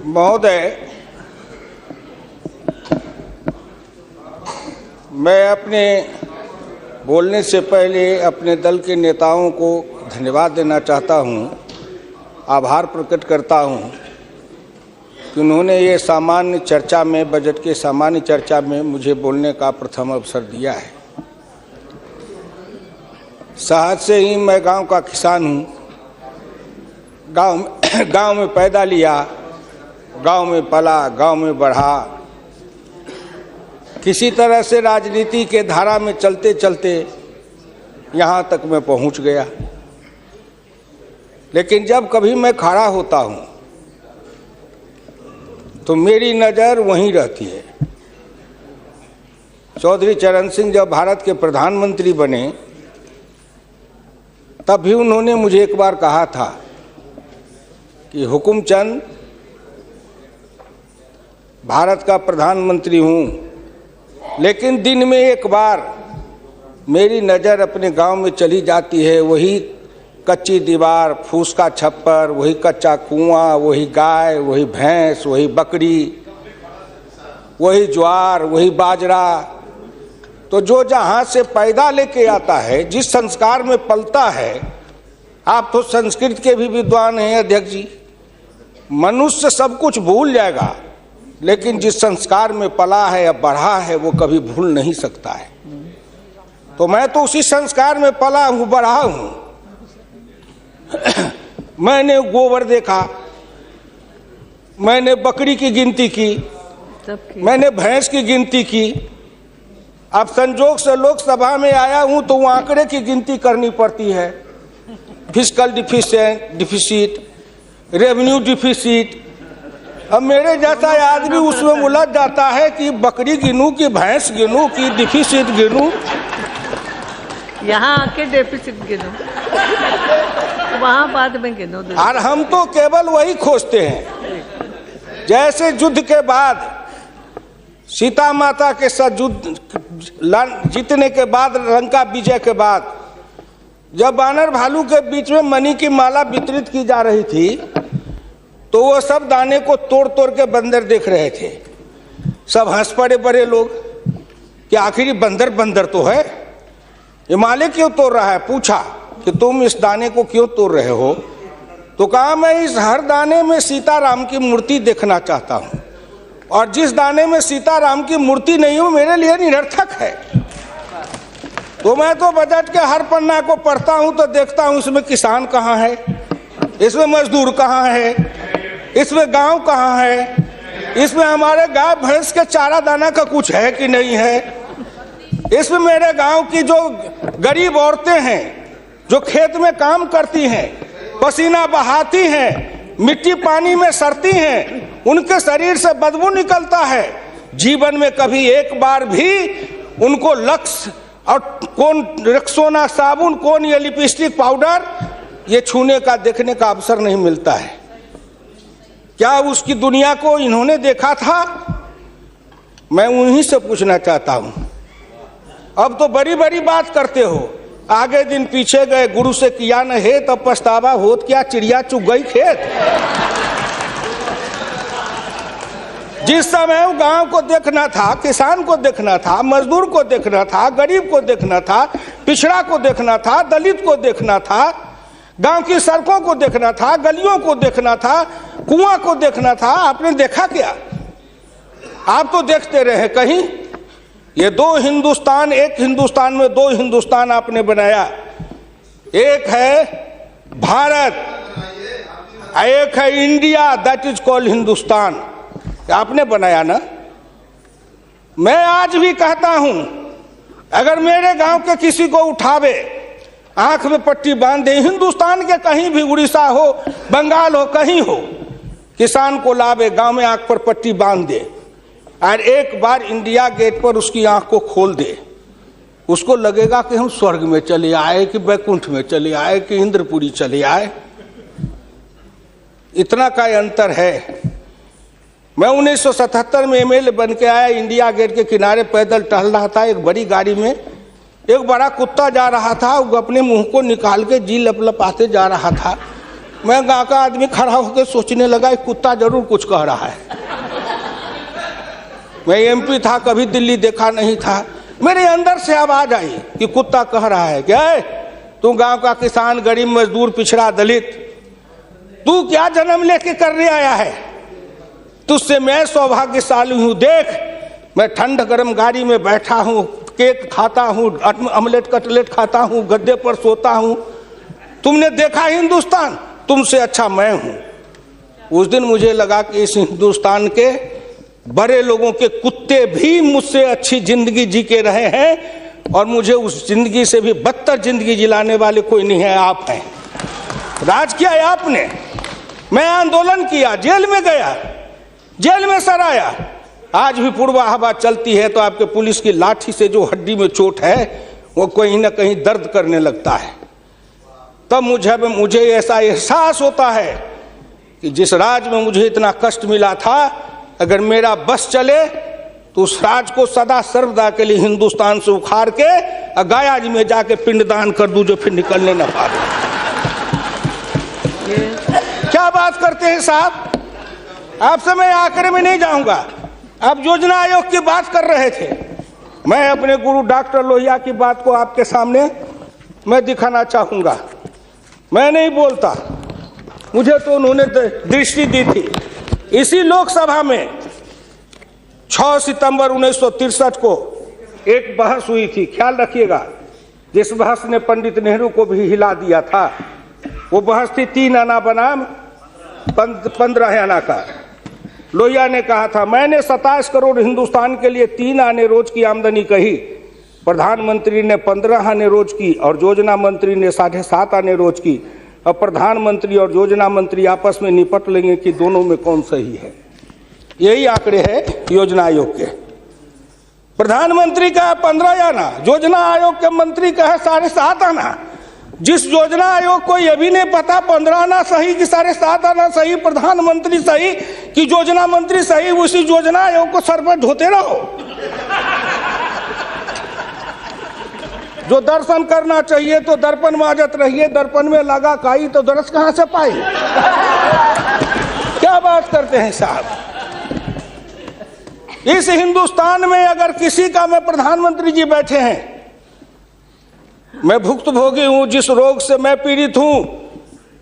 महोदय, मैं अपने बोलने से पहले अपने दल के नेताओं को धन्यवाद देना चाहता हूं, आभार प्रकट करता हूं कि उन्होंने ये सामान्य चर्चा में, बजट के सामान्य चर्चा में मुझे बोलने का प्रथम अवसर दिया है। शहर से ही मैं गांव का किसान हूं, गांव में पैदा लिया, गांव में पला, गांव में बढ़ा। किसी तरह से राजनीति के धारा में चलते चलते यहाँ तक मैं पहुँच गया। लेकिन जब कभी मैं खड़ा होता हूँ तो मेरी नज़र वहीं रहती है। चौधरी चरण सिंह जब भारत के प्रधानमंत्री बने तब भी उन्होंने मुझे एक बार कहा था कि हुकुमचंद, भारत का प्रधानमंत्री हूँ, लेकिन दिन में एक बार मेरी नज़र अपने गांव में चली जाती है। वही कच्ची दीवार, फूस का छप्पर, वही कच्चा कुआं, वही गाय, वही भैंस, वही बकरी, वही ज्वार, वही बाजरा। तो जो जहाँ से पैदा लेके आता है, जिस संस्कार में पलता है, आप तो संस्कृत के भी विद्वान हैं अध्यक्ष जी, मनुष्य सब कुछ भूल जाएगा, लेकिन जिस संस्कार में पला है या बढ़ा है वो कभी भूल नहीं सकता है। तो मैं तो उसी संस्कार में पला हूँ, बढ़ा हूँ। मैंने गोबर देखा, मैंने बकरी की गिनती की, मैंने भैंस की गिनती की। अब संजोग से लोकसभा में आया हूँ तो वो आंकड़े की गिनती करनी पड़ती है। Fiscal deficit, revenue deficit. अब मेरे जैसा आदमी उसमें उलझ जाता है कि बकरी गिनूं कि भैंस गिनूं कि डिफिसिट गिनूं। यहाँ आके डेफिसिट गिनो, वहाँ बाद में गिनो। और हम तो केवल वही खोजते हैं। जैसे युद्ध के बाद, सीता माता के साथ युद्ध जीतने के बाद, लंका विजय के बाद, जब बानर भालू के बीच में मणि की माला वितरित की जा रही थी तो वो सब दाने को तोड़ तोड़ के बंदर देख रहे थे। सब हंस पड़े बड़े लोग कि आखिर बंदर बंदर तो है, ये माले क्यों तोड़ रहा है। पूछा कि तुम इस दाने को क्यों तोड़ रहे हो? तो कहा मैं इस हर दाने में सीताराम की मूर्ति देखना चाहता हूँ, और जिस दाने में सीताराम की मूर्ति नहीं हो मेरे लिए निरर्थक है। तो मैं तो बजट के हर पन्ना को पढ़ता हूँ तो देखता हूँ इसमें किसान कहाँ है, इसमें मजदूर कहाँ है, इसमें गांव कहाँ है, इसमें हमारे गाय भैंस के चारा दाना का कुछ है कि नहीं है, इसमें मेरे गांव की जो गरीब औरतें हैं जो खेत में काम करती हैं, पसीना बहाती हैं, मिट्टी पानी में सड़ती हैं, उनके शरीर से बदबू निकलता है। जीवन में कभी एक बार भी उनको लक्स और कौन रेक्सोना साबुन, कौन ये लिपस्टिक पाउडर, ये छूने का, देखने का अवसर नहीं मिलता है। क्या उसकी दुनिया को इन्होंने देखा था? मैं उन्हीं से पूछना चाहता हूं। अब तो बड़ी बड़ी बात करते हो, आगे दिन पीछे गए, गुरु से किया न है तब पछतावा होत क्या, चिड़िया चुग गई खेत। जिस समय वो गांव को देखना था, किसान को देखना था, मजदूर को देखना था, गरीब को देखना था, पिछड़ा को देखना था, दलित को देखना था, गांव की सड़कों को देखना था, गलियों को देखना था, कुआं को देखना था, आपने देखा क्या? आप तो देखते रहे कहीं। ये दो हिंदुस्तान, एक हिंदुस्तान में दो हिंदुस्तान आपने बनाया। एक है भारत, एक है India, that is called Hindustan. आपने बनाया ना। मैं आज भी कहता हूं, अगर मेरे गांव के किसी को उठावे, आंख में पट्टी बांध दे, हिंदुस्तान के कहीं भी, उड़ीसा हो, बंगाल हो, कहीं हो, किसान को लावे, गांव में आंख पर पट्टी बांध दे और एक बार इंडिया गेट पर उसकी आंख को खोल दे, उसको लगेगा कि हम स्वर्ग में चले आए, कि बैकुंठ में चले आए, कि इंद्रपुरी चले आए। इतना का अंतर है। मैं 1977 में एमएलए बन के आया, इंडिया गेट के किनारे पैदल टहल रहा था, एक बड़ी गाड़ी में एक बड़ा कुत्ता जा रहा था, वो अपने मुंह को निकाल के जी लपलपाते जा रहा था। मैं गांव का आदमी खड़ा होकर सोचने लगा कुत्ता जरूर कुछ कह रहा है। मैं एमपी था, कभी दिल्ली देखा नहीं था, मेरे अंदर से आवाज आई कि कुत्ता कह रहा है क्या है, तू गांव का किसान, गरीब, मजदूर, पिछड़ा, दलित, तू क्या जन्म लेके करने आया है? तुझसे मैं सौभाग्यशाली हूं। देख, मैं ठंड गर्म गाड़ी में बैठा हूं, केक खाता हूं, ऑमलेट कटलेट खाता हूं, गद्दे पर सोता हूं। तुमने देखा हिंदुस्तान, तुमसे अच्छा मैं हूं। उस दिन मुझे लगा कि इस हिंदुस्तान के बड़े लोगों के कुत्ते भी मुझसे अच्छी जिंदगी जी के रहे हैं और मुझे उस जिंदगी से भी बदतर जिंदगी जिलाने वाले कोई नहीं है, आप हैं। राज किया है आपने। मैं आंदोलन किया, जेल में गया, जेल में सराया। आज भी पूर्वा हवा चलती है तो आपके पुलिस की लाठी से जो हड्डी में चोट है वो कहीं ना कहीं दर्द करने लगता है। तब मुझे ऐसा एहसास होता है कि जिस राज में मुझे इतना कष्ट मिला था, अगर मेरा बस चले तो उस राज को सदा सर्वदा के लिए हिंदुस्तान से उखाड़ के गया जी में जाके पिंडदान कर दूं, जो फिर निकलने न पाए। क्या बात करते हैं साहब, आपसे मैं आखिर में नहीं जाऊंगा। आप योजना आयोग की बात कर रहे थे, मैं अपने गुरु डॉक्टर लोहिया की बात को आपके सामने मैं दिखाना चाहूंगा। मैं नहीं बोलता, मुझे तो उन्होंने दृष्टि दी थी। इसी लोकसभा में 6 सितंबर 1963 को एक बहस हुई थी, ख्याल रखिएगा, जिस बहस ने पंडित नेहरू को भी हिला दिया था। वो बहस थी 3 आना बनाम 15 आना का। लोहिया ने कहा था, मैंने 27 करोड़ हिंदुस्तान के लिए 3 आने रोज की आमदनी कही, प्रधानमंत्री ने 15 आने रोज की और योजना मंत्री ने 7.5 आने रोज की। अब प्रधानमंत्री और योजना मंत्री आपस में निपट लेंगे कि दोनों में कौन सही है। यही आंकड़े हैं योजना आयोग के। प्रधानमंत्री का है 15 आना, योजना आयोग के मंत्री का है 7.5 आना। जिस योजना आयोग को यह भी नहीं पता 15 आना सही कि 7.5 आना सही, प्रधानमंत्री सही कि योजना मंत्री सही, उसी योजना आयोग को सर पर ढोते रहो। जो दर्शन करना चाहिए तो दर्पण माजत रहिए, दर्पण में लगा काई तो दरस कहां से पाई। क्या बात करते हैं साहब। इस हिंदुस्तान में अगर किसी का, मैं प्रधानमंत्री जी बैठे हैं, मैं भुक्तभोगी हूं, जिस रोग से मैं पीड़ित हूं,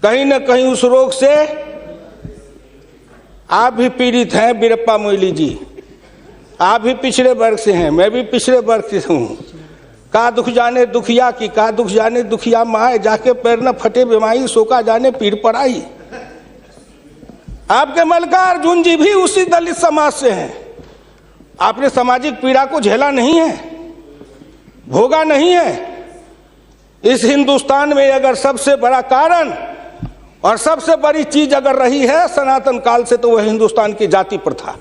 कहीं ना कहीं उस रोग से आप भी पीड़ित हैं। वीरप्पा मोइली जी, आप भी पिछड़े वर्ग से हैं, मैं भी पिछड़े वर्ग से हूं। का दुख जाने दुखिया की, का दुख जाने दुखिया माए, जाके पैर न फटे बीमारी, सो का जाने पीर पड़ाई। आपके मल्लिकार्जुन अर्जुन जी भी उसी दलित समाज से हैं। आपने सामाजिक पीड़ा को झेला नहीं है, भोगा नहीं है। इस हिंदुस्तान में अगर सबसे बड़ा कारण और सबसे बड़ी चीज अगर रही है सनातन काल से, तो वह हिंदुस्तान की जाति प्रथा।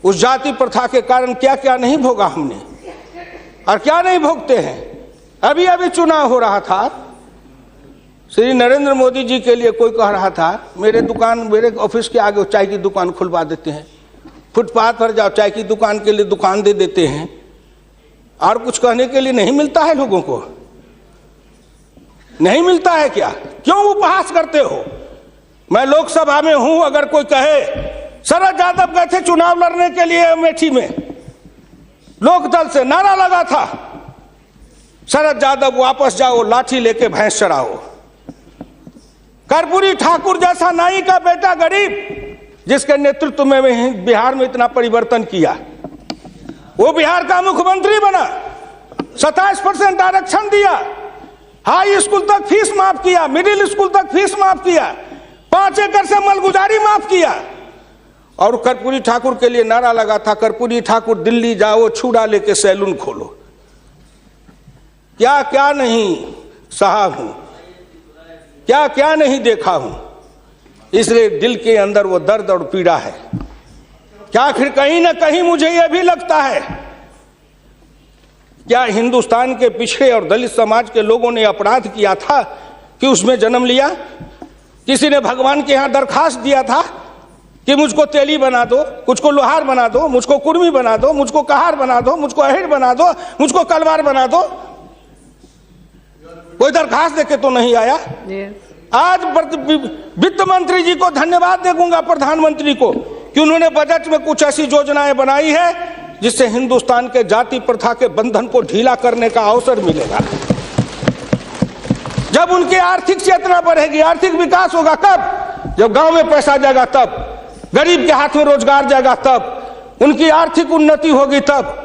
उस जाति प्रथा के कारण क्या क्या नहीं भोगा हमने और क्या नहीं भोगते हैं। अभी अभी चुनाव हो रहा था, श्री नरेंद्र मोदी जी के लिए कोई कह रहा था, मेरे ऑफिस के आगे चाय की दुकान खुलवा देते हैं, फुटपाथ पर जाओ चाय की दुकान के लिए दुकान दे देते हैं। और कुछ कहने के लिए नहीं मिलता है लोगों को, नहीं मिलता है क्या? क्यों उपहास करते हो? मैं लोकसभा में हूं, अगर कोई कहे, शरद यादव गए थे चुनाव लड़ने के लिए अमेठी में, लोकदल से नारा लगा था, शरद यादव वापस जाओ, लाठी लेके भैंस चराओ। कर्पूरी ठाकुर जैसा नाई का बेटा गरीब, जिसके नेतृत्व में बिहार में इतना परिवर्तन किया, वो बिहार का मुख्यमंत्री बना, 27% आरक्षण दिया, हाई स्कूल तक फीस माफ किया, मिडिल स्कूल तक फीस माफ किया, 5 एकड़ से मलगुजारी माफ किया। और कर्पूरी ठाकुर के लिए नारा लगा था, कर्पूरी ठाकुर दिल्ली जाओ, छुड़ा लेके सैलून खोलो। क्या क्या नहीं सहा हूं, क्या क्या नहीं देखा हूं। इसलिए दिल के अंदर वो दर्द और पीड़ा है। क्या फिर कहीं ना कहीं मुझे यह भी लगता है, क्या हिंदुस्तान के पिछड़े और दलित समाज के लोगों ने अपराध किया था कि उसमें जन्म लिया? किसी ने भगवान के यहां दरखास्त दिया था कि मुझको तेली बना दो, मुझको लोहार बना दो, मुझको कुर्मी बना दो, मुझको कहार बना दो, मुझको अहिर बना दो, मुझको कलवार बना दो? कोई दरखास्त देके तो नहीं आया। आज वित्त मंत्री जी को धन्यवाद देगा, प्रधानमंत्री को, कि उन्होंने बजट में कुछ ऐसी योजनाएं बनाई है जिससे हिंदुस्तान के जाति प्रथा के बंधन को ढीला करने का अवसर मिलेगा। जब उनकी आर्थिक चेतना बढ़ेगी, आर्थिक विकास होगा कब? जब गांव में पैसा जाएगा तब, गरीब के हाथ में रोजगार जाएगा तब, उनकी आर्थिक उन्नति होगी तब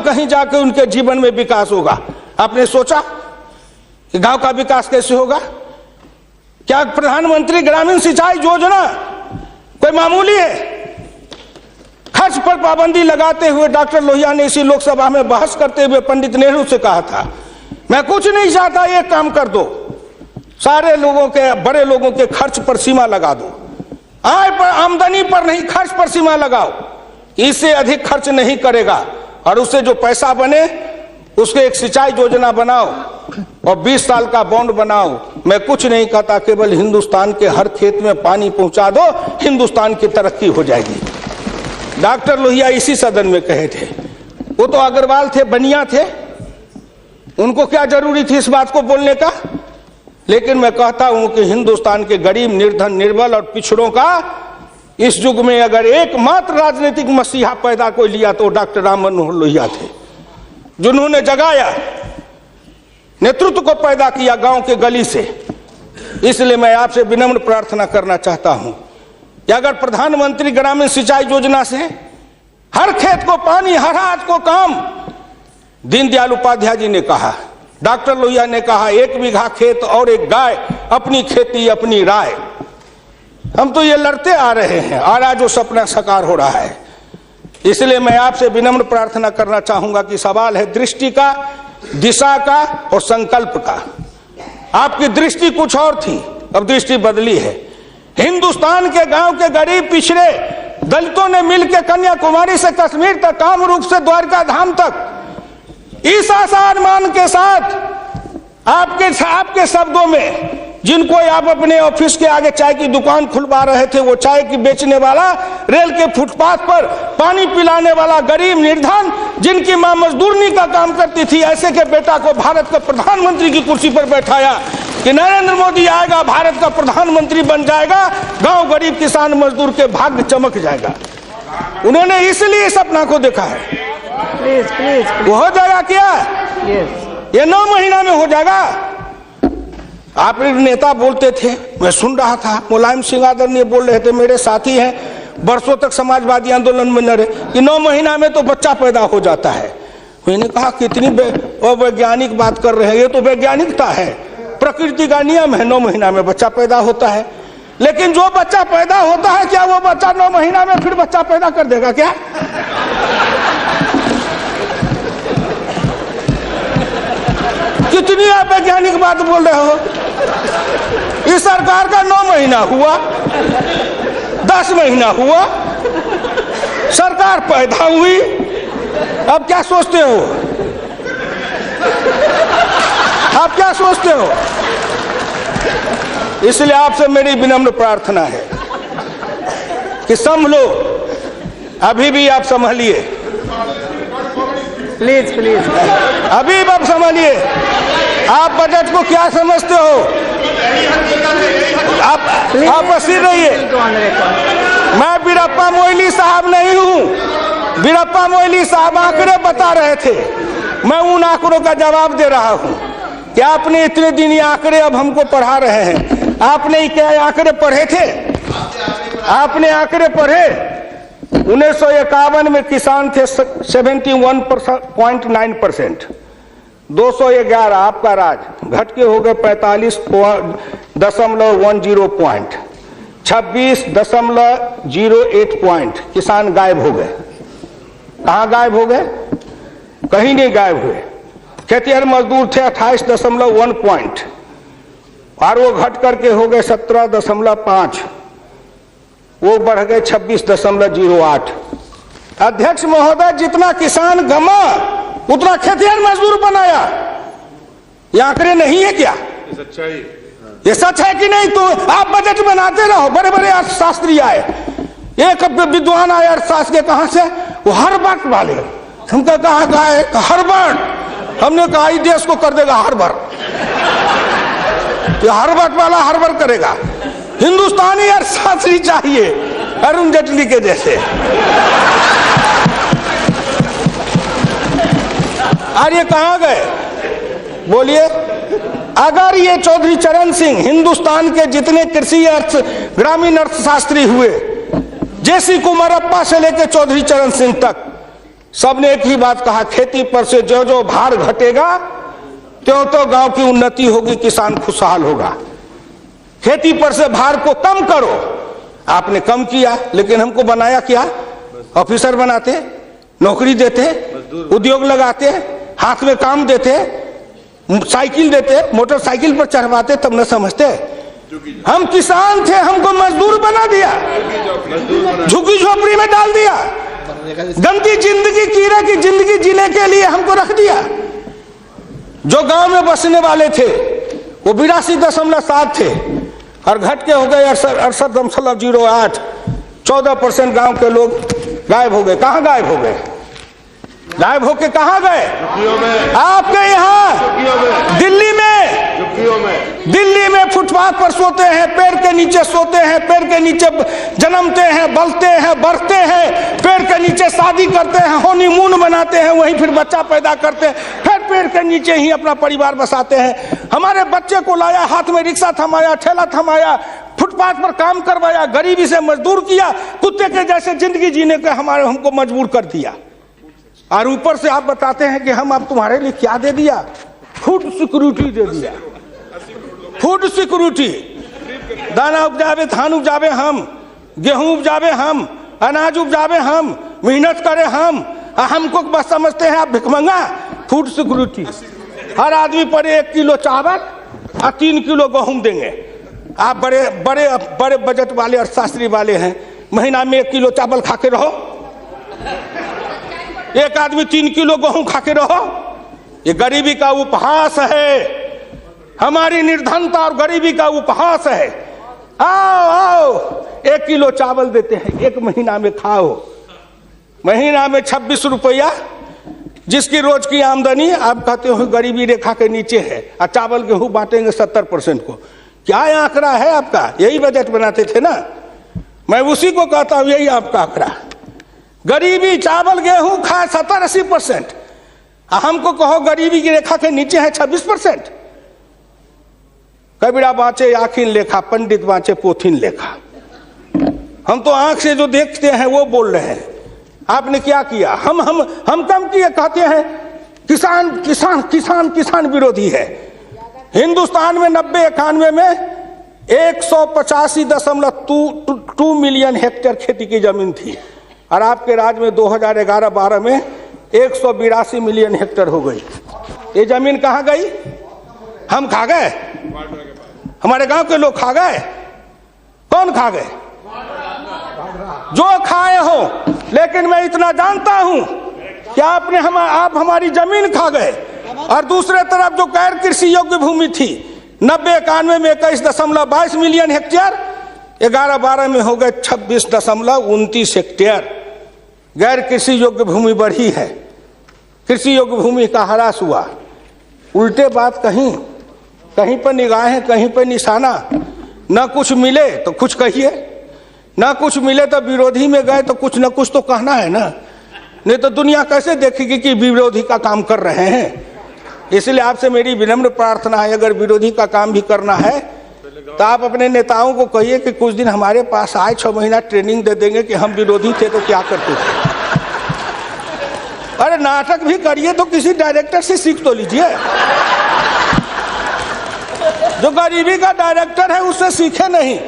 कहीं जाके उनके जीवन में विकास होगा। आपने सोचा कि गांव का विकास कैसे होगा? क्या प्रधानमंत्री ग्रामीण सिंचाई योजना कोई मामूली है? खर्च पर पाबंदी लगाते हुए डॉक्टर लोहिया ने इसी लोकसभा में बहस करते हुए पंडित नेहरू से कहा था, मैं कुछ नहीं चाहता, एक काम कर दो, सारे लोगों के, बड़े लोगों के खर्च पर सीमा लगा दो, आय पर, आमदनी पर नहीं, खर्च पर सीमा लगाओ, इससे अधिक खर्च नहीं करेगा, और उससे जो पैसा बने उसके एक सिंचाई योजना बनाओ और 20 साल का बॉन्ड बनाओ। मैं कुछ नहीं कहता, केवल हिंदुस्तान के हर खेत में पानी पहुंचा दो, हिंदुस्तान की तरक्की हो जाएगी। डॉक्टर लोहिया इसी सदन में कहे थे। वो तो अग्रवाल थे, बनिया थे, उनको क्या जरूरी थी इस बात को बोलने का? लेकिन मैं कहता हूं कि हिंदुस्तान के गरीब, निर्धन, निर्बल और पिछड़ों का इस युग में अगर एकमात्र राजनीतिक मसीहा पैदा कोई लिया तो डॉक्टर राम मनोहर लोहिया थे, जिन्होंने जगाया, नेतृत्व को पैदा किया गांव के गली से। इसलिए मैं आपसे विनम्र प्रार्थना करना चाहता हूं कि अगर प्रधानमंत्री ग्रामीण सिंचाई योजना से हर खेत को पानी, हर हाथ को काम, दीनदयाल उपाध्याय जी ने कहा, डॉक्टर लोहिया ने कहा, 1 बीघा खेत और 1 गाय, अपनी खेती अपनी राय। हम तो ये लड़ते आ रहे हैं और आज वो सपना साकार हो रहा है। इसलिए मैं आपसे विनम्र प्रार्थना करना चाहूंगा कि सवाल है दृष्टि का, दिशा का और संकल्प का। आपकी दृष्टि कुछ और थी, अब दृष्टि बदली है। हिंदुस्तान के गांव के गरीब, पिछड़े दलितों ने मिलकर कन्याकुमारी से कश्मीर तक, कामरूप से द्वारका धाम तक, इस आसान के साथ आपके शब्दों में, जिनको आप अपने ऑफिस के आगे चाय की दुकान खुलवा रहे थे, वो चाय की बेचने वाला, रेल के फुटपाथ पर पानी पिलाने वाला गरीब, निर्धन, जिनकी मां मजदूरनी का काम करती थी, ऐसे के बेटा को भारत के प्रधानमंत्री की कुर्सी पर बैठाया कि नरेंद्र मोदी आएगा, भारत का प्रधानमंत्री बन जाएगा, गांव गरीब किसान मजदूर के भाग्य चमक जाएगा। उन्होंने इसलिए सपना को देखा है। प्लीज वो हो जाएगा क्या? ये 9 महीना में हो जाएगा। आप नेता बोलते थे, मैं सुन रहा था, मुलायम सिंह आदरणीय बोल रहे थे, मेरे साथी हैं, बरसों तक समाजवादी आंदोलन में लड़े, कि 9 महीना में तो बच्चा पैदा हो जाता है। मैंने कहा कितनी वैज्ञानिक बात कर रहे हैं, ये तो वैज्ञानिकता है, प्रकृति का नियम है, 9 महीना में बच्चा पैदा होता है। लेकिन जो बच्चा पैदा होता है, क्या वो बच्चा 9 महीना में फिर बच्चा पैदा कर देगा क्या? कितनी आप वैज्ञानिक बात बोल रहे हो? इस सरकार का 9 महीना हुआ, 10 महीना हुआ, सरकार पैदा हुई, अब क्या सोचते हो? आप क्या सोचते हो? इसलिए आपसे मेरी विनम्र प्रार्थना है कि संभलो, अभी भी आप संभलिए, प्लीज अभी आप संभलिए। आप बजट को क्या समझते हो? आप बसीर रहिए। मैं वीरप्पा मोइली साहब नहीं हूं। वीरप्पा मोइली साहब आंकड़े बता रहे थे, मैं उन आंकड़ों का जवाब दे रहा हूं कि आपने इतने दिन ये आंकड़े अब हमको पढ़ा रहे हैं। आपने क्या आंकड़े पढ़े थे? आपने आंकड़े पढ़े? 1951 में किसान थे 71.9%, 211 आपका राज, घट के हो गए 45.10 पॉइंट, 26.08 पॉइंट, किसान गायब हो गए। कहाँ गायब हो गए? कहीं नहीं गायब हुए। खेतिहर मजदूर थे 28.1 पॉइंट, और वो घट करके हो गए 17.5, वो बढ़ गए 26.08। अध्यक्ष महोदय, जितना किसान गमा उतना खेतिहर मजदूर बनाया। ये आंकड़े नहीं है क्या? ये सच है कि नहीं? तो आप बजट बनाते रहो। बड़े बड़े अर्थशास्त्री आए, एक विद्वान आए अर्थशास्त्र के, कहां से? वो हार्वर्ड वाले। हमको कहा हार्वर्ड, हमने कहा देश को कर देगा हार्वर्ड। ये हर्बट वाला हर्बट करेगा। हिंदुस्तानी अर्थशास्त्री चाहिए अरुण जेटली के जैसे। और ये कहां गए बोलिए? अगर ये चौधरी चरण सिंह हिंदुस्तान के जितने कृषि अर्थ ग्रामीण अर्थशास्त्री हुए, जेसी कुमारप्पा से लेकर चौधरी चरण सिंह तक, सबने एक ही बात कहा, खेती पर से जो जो भार घटेगा त्यों तो गांव की उन्नति होगी, किसान खुशहाल होगा। खेती पर से भार को कम करो। आपने कम किया, लेकिन हमको बनाया क्या? ऑफिसर बनाते, नौकरी देते, उद्योग लगाते, हाथ में काम देते, साइकिल देते, मोटरसाइकिल पर चढ़वाते, तब न समझते। हम किसान थे, हमको मजदूर बना दिया, झुग्गी झोपड़ी में डाल दिया, गंदी जिंदगी, कीड़े की जिंदगी जीने के लिए हमको रख दिया। जो गांव में बसने वाले थे वो 82.7 थे और घट के हो गए 68.08। 14% गांव के लोग गायब हो गए। कहां गायब हो गए? गायब होके कहां गए? आपके यहाँ दिल्ली में फुटपाथ पर सोते हैं, पेड़ के नीचे सोते हैं, पेड़ के नीचे जन्मते हैं, बलते हैं, बढ़ते हैं, पेड़ के नीचे शादी करते हैं, हनीमून बनाते हैं, वहीं फिर बच्चा पैदा करते हैं, फिर पेड़ के नीचे ही अपना परिवार बसाते हैं। हमारे बच्चे को लाया, हाथ में रिक्शा थमाया, ठेला थमाया, फुटपाथ पर काम करवाया, गरीबी से मजदूर किया, कुत्ते के जैसे जिंदगी जीने के हमको मजबूर कर दिया। और ऊपर से आप बताते हैं कि हम अब तुम्हारे लिए क्या दे दिया? फूड सिक्योरिटी दे दिया। फूड सिक्योरिटी, दाना उपजावे, धान उपजावे हम, गेहूं उपजावे हम, अनाज उपजावे हम, मेहनत करे हम, हमको बस समझते हैं आप भिखमंगा। फूड सिक्योरिटी, हर आदमी पर 1 किलो चावल और 3 किलो गेहूं देंगे। आप बड़े बड़े बड़े बजट वाले अर्थशास्त्री वाले हैं, महीना में 1 किलो चावल खा के रहो, एक आदमी 3 किलो गेहूं खा के रहो। ये गरीबी का उपहास है, हमारी निर्धनता और गरीबी का उपहास है। आओ आओ, 1 किलो चावल देते हैं, 1 महीना में खाओ। महीना में 26 रुपया, जिसकी रोज की आमदनी आप कहते हो गरीबी रेखा के नीचे है, और चावल गेहूं बांटेंगे 70% को। क्या आंकड़ा है आपका? यही बजट बनाते थे ना, मैं उसी को कहता हूं, यही आपका आंकड़ा। गरीबी, चावल गेहूं खाए 70-80%, हमको कहो गरीबी की रेखा के नीचे है 26%। कबीरा बाँचे आखिन लेखा, पंडित बाँचे पोथिन लेखा। हम तो आंख से जो देखते हैं वो बोल रहे हैं। आपने क्या किया? हम कम किए, कहते हैं किसान किसान किसान किसान विरोधी है। हिंदुस्तान में 90-91 में 185.2 मिलियन हेक्टेयर खेती की जमीन थी, और आपके राज्य में 2011-12 में 182 मिलियन हेक्टेयर हो गई। ये जमीन कहाँ गई? हम खा गए? हमारे गांव के लोग खा गए? कौन खा गए? जो खाए हो। लेकिन मैं इतना जानता हूं कि आप हमारी जमीन खा गए। और दूसरे तरफ जो गैर कृषि योग्य भूमि थी 90-91 में 21.22 मिलियन हेक्टेयर, 11-12 में हो गए 26.29 हेक्टेयर। गैर कृषि योग्य भूमि बढ़ी है, कृषि योग्य भूमि का ह्रास हुआ। उल्टे बात कहीं पर निगाहें, कहीं पर निशाना। न कुछ मिले तो कुछ कहिए, न कुछ मिले तो विरोधी में गए तो कुछ न कुछ तो कहना है ना, नहीं तो दुनिया कैसे देखेगी कि विरोधी का काम कर रहे हैं। इसलिए आपसे मेरी विनम्र प्रार्थना है, अगर विरोधी का काम भी करना है तो आप अपने नेताओं को कहिए कि कुछ दिन हमारे पास आए, 6 महीना ट्रेनिंग दे देंगे कि हम विरोधी थे तो क्या करते थे। अरे नाटक भी करिए तो किसी डायरेक्टर से सीख तो लीजिए। जो गरीबी का डायरेक्टर है उससे सीखे नहीं,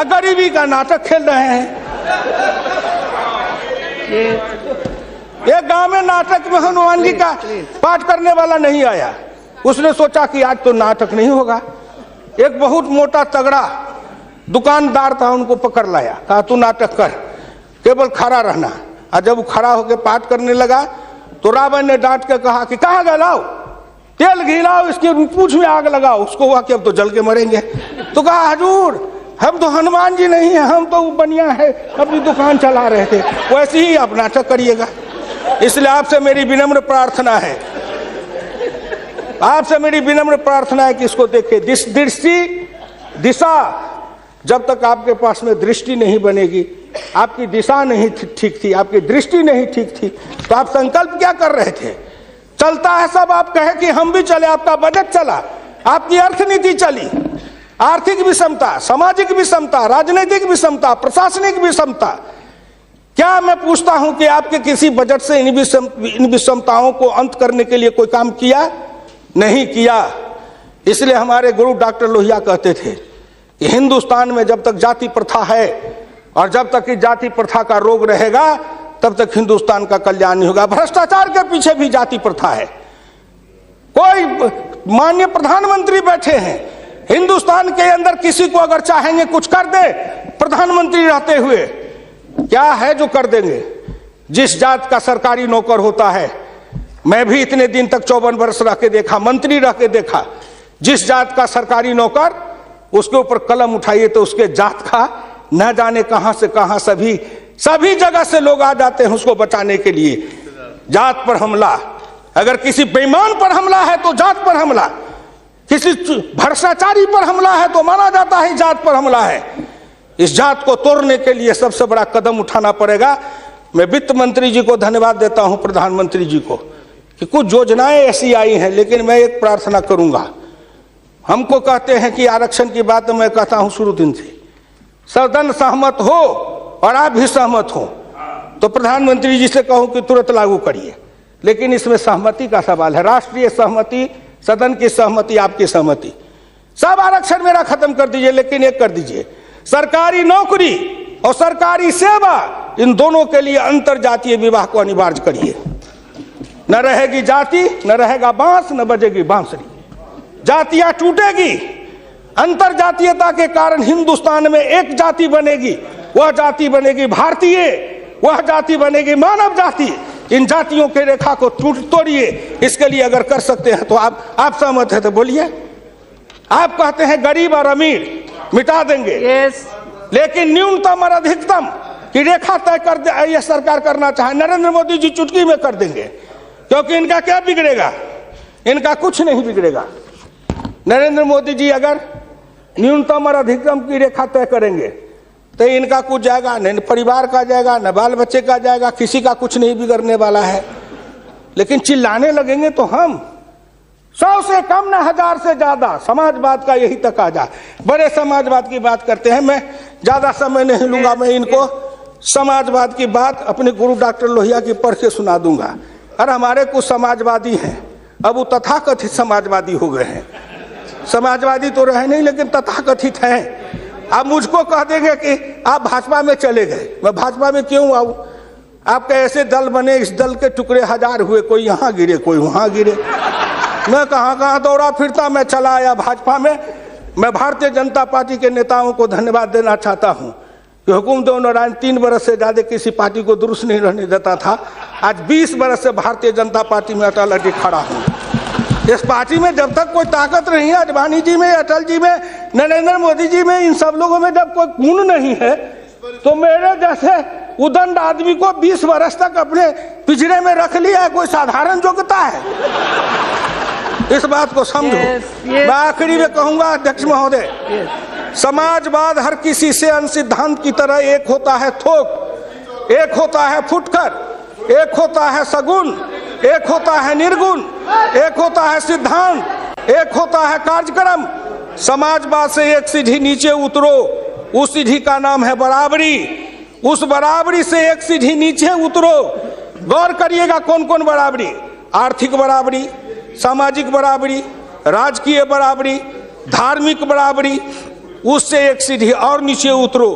गरीबी का नाटक खेल रहे हैं। एक गांव में नाटक में हनुमान जी का पाठ करने वाला नहीं आया। उसने सोचा कि आज तो नाटक नहीं होगा। एक बहुत मोटा तगड़ा दुकानदार था, उनको पकड़ लाया, कहा तू नाटक कर, केवल खड़ा रहना। और जब वो खड़ा होकर पाठ करने लगा तो रावण ने डांट के कहा कि कहाँ गए, लाओ तेल घी लाओ, इसके पूंछ में आग लगाओ। उसको हुआ कि अब तो जल के मरेंगे। तो कहा हजूर हम तो हनुमान जी नहीं है, हम तो बनिया है, अपनी दुकान चला रहे थे। वैसे ही आप नाटक करिएगा। इसलिए आपसे मेरी विनम्र प्रार्थना है आपसे मेरी विनम्र प्रार्थना है कि इसको देखिए। दिशा, जब तक आपके पास में दृष्टि नहीं बनेगी, आपकी दिशा नहीं ठीक थी, आपकी दृष्टि नहीं ठीक थी, तो आप संकल्प क्या कर रहे थे? चलता है सब, आप कहे कि हम भी चले, आपका बजट चला, आपकी अर्थनीति चली, आर्थिक विषमता, सामाजिक विषमता, राजनीतिक विषमता, प्रशासनिक विषमता। क्या मैं पूछता हूं कि आपके किसी बजट से इन विषमताओं को अंत करने के लिए कोई काम किया? नहीं किया। इसलिए हमारे गुरु डॉक्टर लोहिया कहते थे कि हिंदुस्तान में जब तक जाति प्रथा है और जब तक इस जाति प्रथा का रोग रहेगा, तब तक हिंदुस्तान का कल्याण नहीं होगा। भ्रष्टाचार के पीछे भी जाति प्रथा है। कोई माननीय प्रधानमंत्री बैठे हैं हिंदुस्तान के अंदर, किसी को अगर चाहेंगे कुछ कर दे प्रधानमंत्री रहते हुए, क्या है जो कर देंगे? जिस जात का सरकारी नौकर होता है, मैं भी इतने दिन तक 54 वर्ष रह के देखा, मंत्री रह के देखा, जिस जात का सरकारी नौकर, उसके ऊपर कलम उठाइए तो उसके जात का न जाने कहां से कहां सभी जगह से लोग आ जाते हैं उसको बचाने के लिए। जात पर हमला, अगर किसी बेईमान पर हमला है तो जात पर हमला, किसी भ्रष्टाचारी पर हमला है तो माना जाता है जात पर हमला है। इस जात को तोड़ने के लिए सबसे बड़ा कदम उठाना पड़ेगा। मैं वित्त मंत्री जी को धन्यवाद देता हूं, प्रधानमंत्री जी को, कि कुछ योजनाएं ऐसी आई हैं, लेकिन मैं एक प्रार्थना करूंगा। हमको कहते हैं कि आरक्षण की बात मैं कहता हूं शुरू दिन से, सदन सहमत हो और आप भी सहमत हो तो प्रधानमंत्री जी से कहूं कि तुरंत लागू करिए, लेकिन इसमें सहमति का सवाल है, राष्ट्रीय सहमति, सदन की सहमति, आपकी सहमति। सब आरक्षण मेरा खत्म कर दीजिए, लेकिन एक कर दीजिए, सरकारी नौकरी और सरकारी सेवा, इन दोनों के लिए अंतर जातीय विवाह को अनिवार्य करिए। न रहेगी जाति, न रहेगा बांस, न बजेगी बांसुरी, जातियां टूटेगी। अंतर जातीयता के कारण हिंदुस्तान में एक जाति बनेगी, वह जाति बनेगी भारतीय, वह जाति बनेगी मानव जाति। इन जातियों के रेखा को तोड़िए। इसके लिए अगर कर सकते हैं तो आप सहमत है तो बोलिए। आप कहते हैं गरीब और अमीर मिटा देंगे, लेकिन न्यूनतम और अधिकतम की रेखा तय कर दे, यह सरकार करना चाहे, नरेंद्र मोदी जी चुटकी में कर देंगे, क्योंकि इनका क्या बिगड़ेगा? इनका कुछ नहीं बिगड़ेगा। नरेंद्र मोदी जी अगर न्यूनतम और अधिकतम की रेखा तय करेंगे तो इनका कुछ जाएगा, न परिवार का जाएगा, न बाल बच्चे का जाएगा, किसी का कुछ नहीं बिगड़ने वाला है। लेकिन चिल्लाने लगेंगे तो हम 100 से कम, न 1000 से ज्यादा, समाजवाद का यही तकाजा। बड़े समाजवाद की बात करते हैं। मैं ज्यादा समय नहीं लूंगा, मैं इनको समाजवाद की बात अपने गुरु डॉक्टर लोहिया की पढ़ के सुना दूंगा। और हमारे कुछ समाजवादी हैं, अब वो तथाकथित समाजवादी हो गए हैं। समाजवादी तो रहे नहीं, लेकिन तथाकथित हैं। आप मुझको कह देंगे कि आप भाजपा में चले गए, मैं भाजपा में क्यों आऊं? आपके ऐसे दल बने, इस दल के टुकड़े 1000 हुए, कोई यहाँ गिरे, कोई वहां गिरे। मैं कहाँ दौड़ा फिरता, मैं चला आया भाजपा में। मैं भारतीय जनता पार्टी के नेताओं को धन्यवाद देना चाहता हूं कि हुकुमदेव नारायण 3 बरस से ज्यादा किसी पार्टी को दुरुस्त नहीं रहने देता था। आज 20 बरस से भारतीय जनता पार्टी में अटल अटल खड़ा हूं। इस पार्टी में जब तक कोई ताकत नहीं है, अडवाणी जी में, अटल जी में, नरेंद्र मोदी जी में, इन सब लोगों में जब कोई गुण नहीं है, तो मेरे जैसे उदंड आदमी को 20 बरस तक अपने पिंजरे में रख लिया है, कोई साधारण योग्यता है? इस बात को समझो। मैं आखिरी में कहूंगा अध्यक्ष महोदय, समाजवाद हर किसी से अन्य सिद्धांत की तरह एक होता है थोक, एक होता है फुटकर, एक होता है सगुन, एक होता है निर्गुण, एक होता है सिद्धांत, एक होता है कार्यक्रम। समाजवाद से एक सीढ़ी नीचे उतरो, उस सीढ़ी का नाम है बराबरी। उस बराबरी से एक सीढ़ी नीचे उतरो। गौर करिएगा कौन कौन बराबरी? आर्थिक बराबरी, सामाजिक बराबरी, राजकीय बराबरी, धार्मिक बराबरी। उससे एक सीढ़ी और नीचे उतरो,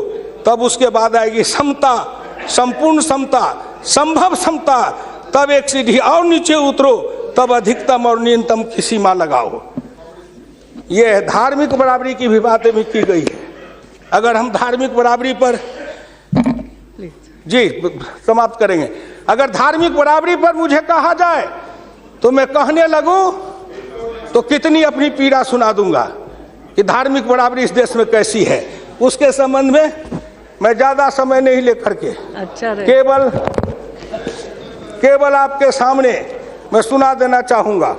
तब उसके बाद आएगी समता, संपूर्ण समता, संभव समता। तब एक सीढ़ी और नीचे उतरो, तब अधिकतम और न्यूनतम की सीमा लगाओ। यह धार्मिक बराबरी की भी बातें भी की गई है। अगर हम धार्मिक बराबरी पर जी समाप्त करेंगे, अगर धार्मिक बराबरी पर मुझे कहा जाए तो मैं कहने लगूं तो कितनी अपनी पीड़ा सुना दूंगा कि धार्मिक बराबरी इस देश में कैसी है। उसके संबंध में मैं ज्यादा समय नहीं लेकर के केवल आपके सामने मैं सुना देना चाहूंगा।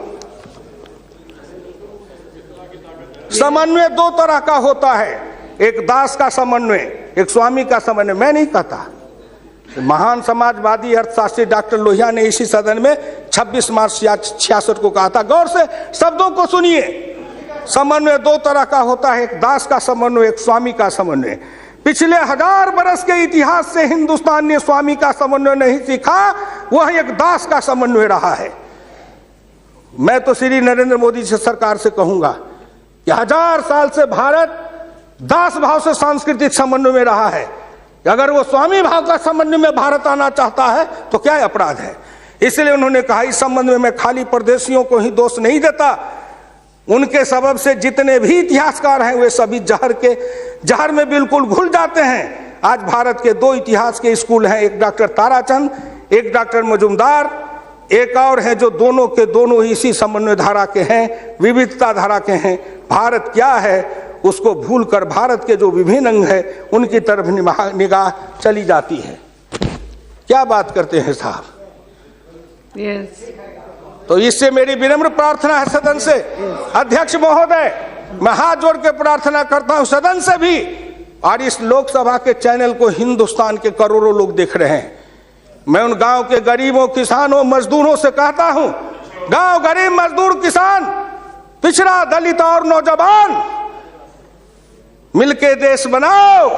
समन्वय दो तरह का होता है, एक दास का समन्वय, एक स्वामी का समन्वय। मैं नहीं कहता, महान समाजवादी अर्थशास्त्री डॉक्टर लोहिया ने इसी सदन में 26 मार्च 66 को कहा था। गौर से शब्दों को सुनिए। समन्वय दो तरह का होता है, एक दास का समन्वय, एक स्वामी का समन्वय। पिछले 1000 बरस के इतिहास से हिंदुस्तान ने स्वामी का समन्वय नहीं सीखा, वह एक दास का समन्वय रहा है। मैं तो श्री नरेंद्र मोदी जी सरकार से कहूंगा कि 1000 साल से भारत दास भाव से सांस्कृतिक समन्वय में रहा है। अगर वो स्वामी भाव का समन्वय में भारत आना चाहता है तो क्या अपराध है। इसलिए उन्होंने कहा, इस संबंध में मैं खाली परदेशियों को ही दोष नहीं देता, उनके सबब से जितने भी इतिहासकार हैं वे सभी जहर में बिल्कुल घुल जाते हैं। आज भारत के 2 इतिहास के स्कूल हैं, एक डॉक्टर ताराचंद, एक डॉक्टर मजुमदार, एक और है जो दोनों के दोनों इसी समन्वय धारा के हैं, विविधता धारा के हैं। भारत क्या है उसको भूलकर भारत के जो विभिन्न अंग है उनकी तरफ निगाह चली जाती है। क्या बात करते हैं साहब। तो इससे मेरी विनम्र प्रार्थना है सदन से, अध्यक्ष महोदय, मैं हाथ जोड़ के प्रार्थना करता हूं सदन से भी, और इस लोकसभा के चैनल को हिंदुस्तान के करोड़ों लोग देख रहे हैं। मैं उन गांव के गरीबों, किसानों, मजदूरों से कहता हूं, गांव गरीब, मजदूर, किसान, पिछड़ा, दलित और नौजवान, मिलके देश बनाओ,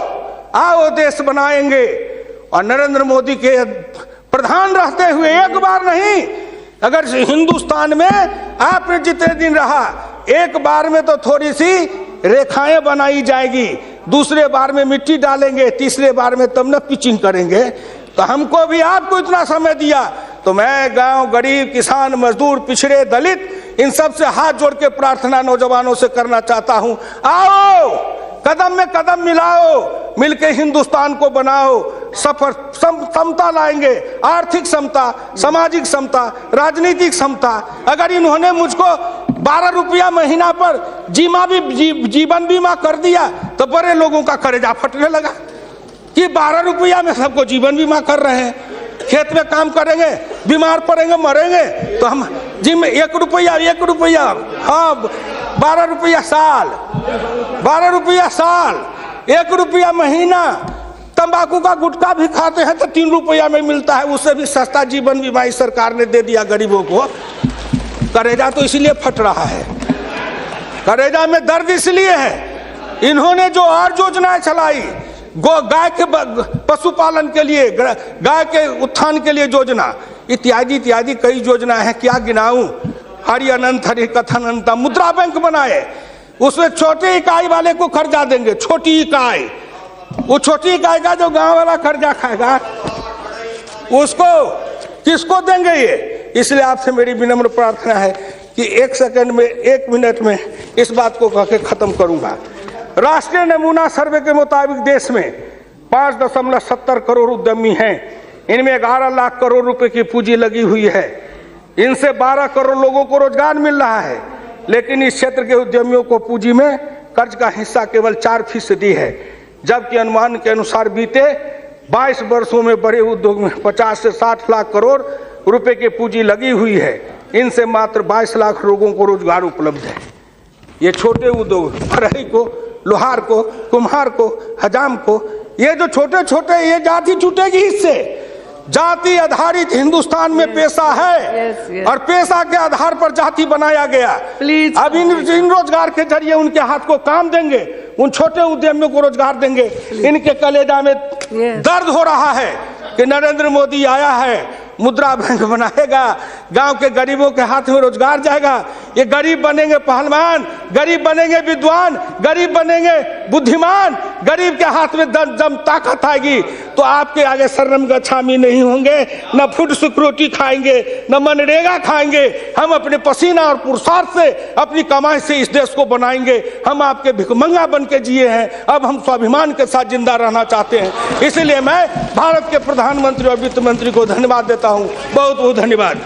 आओ देश बनाएंगे। और नरेंद्र मोदी के प्रधान रहते हुए एक बार नहीं, अगर हिंदुस्तान में आपने जितने दिन रहा, एक बार में तो थोड़ी सी रेखाएं बनाई जाएगी, दूसरे बार में मिट्टी डालेंगे, तीसरे बार में तब न पिचिंग करेंगे। तो हमको भी आपको इतना समय दिया, तो मैं गांव गरीब, किसान, मजदूर, पिछड़े, दलित, इन सब से हाथ जोड़ के प्रार्थना नौजवानों से करना चाहता हूं, आओ कदम में कदम मिलाओ, मिलके हिंदुस्तान को बनाओ, समता लाएंगे, आर्थिक समता, सामाजिक समता, राजनीतिक समता। अगर इन्होंने मुझको 12 रुपया महीना पर जीवन बीमा कर दिया तो बड़े लोगों का कलेजा फटने लगा कि 12 रुपया में सबको जीवन बीमा कर रहे हैं। खेत में काम करेंगे, बीमार पड़ेंगे, मरेंगे, तो हम जिम 1 रुपया, हाँ 12 रुपया साल, 12 रुपया साल, 1 रुपया महीना। तंबाकू का गुटखा भी खाते हैं तो 3 रुपया में मिलता है, उससे भी सस्ता जीवन बीमा इस सरकार ने दे दिया गरीबों को। करेजा तो इसलिए फट रहा है, करेजा में दर्द इसलिए है, इन्होंने जो और योजनाएं चलाई, गाय के पशुपालन के लिए, गाय के उत्थान के लिए योजना, इत्यादि इत्यादि कई योजनाएं हैं, क्या गिनाऊं। हरि अनंत हरि कथन अनंत। मुद्रा बैंक बनाए, उसमें छोटी इकाई वाले को कर्जा देंगे, छोटी इकाई, वो छोटी इकाई का जो गांव वाला कर्जा खाएगा उसको किसको देंगे ये। इसलिए आपसे मेरी विनम्र प्रार्थना है कि 1 सेकंड में, 1 मिनट में इस बात को कह के खत्म करूंगा। राष्ट्रीय नमूना सर्वे के मुताबिक देश में 5.70 करोड़ उद्यमी हैं, इनमें 11 लाख करोड़ रुपए की पूंजी लगी हुई है, इनसे 12 करोड़ लोगों को रोजगार मिल रहा है। लेकिन इस क्षेत्र के उद्यमियों को पूंजी में कर्ज का हिस्सा केवल 4% है, जबकि अनुमान के अनुसार बीते 22 वर्षों में बड़े उद्योग में 50 से 60 लाख करोड़ रुपए की पूंजी लगी हुई है, इनसे मात्र 22 लाख लोगों को रोजगार उपलब्ध है। ये छोटे उद्योग, फरहई को, लोहार को, कुम्हार को, हजाम को, ये जो छोटे छोटे, ये जाति छूटेगी इससे। जाति आधारित हिंदुस्तान में पेशा है और पेशा के आधार पर जाति बनाया गया। अब इन रोजगार के जरिए उनके हाथ को काम देंगे, उन छोटे उद्यमियों को रोजगार देंगे। इनके कलेजा में दर्द हो रहा है कि नरेंद्र मोदी आया है, मुद्रा बैंक बनाएगा, गांव के गरीबों के हाथ में रोजगार जाएगा। ये गरीब बनेंगे पहलवान, गरीब बनेंगे विद्वान, गरीब बनेंगे बुद्धिमान, गरीब के हाथ में दम ताकत आएगी तो आपके आगे शर्म गच्छामी नहीं होंगे, न फूड सिक्योरिटी खाएंगे, न मनरेगा खाएंगे। हम अपने पसीना और पुरुषार्थ से, अपनी कमाई से इस देश को बनाएंगे। हम आपके भिखमंगा बन के जिए हैं, अब हम स्वाभिमान के साथ जिंदा रहना चाहते हैं। इसलिए मैं भारत के प्रधानमंत्री और वित्त मंत्री को धन्यवाद देता हूं। बहुत बहुत धन्यवाद।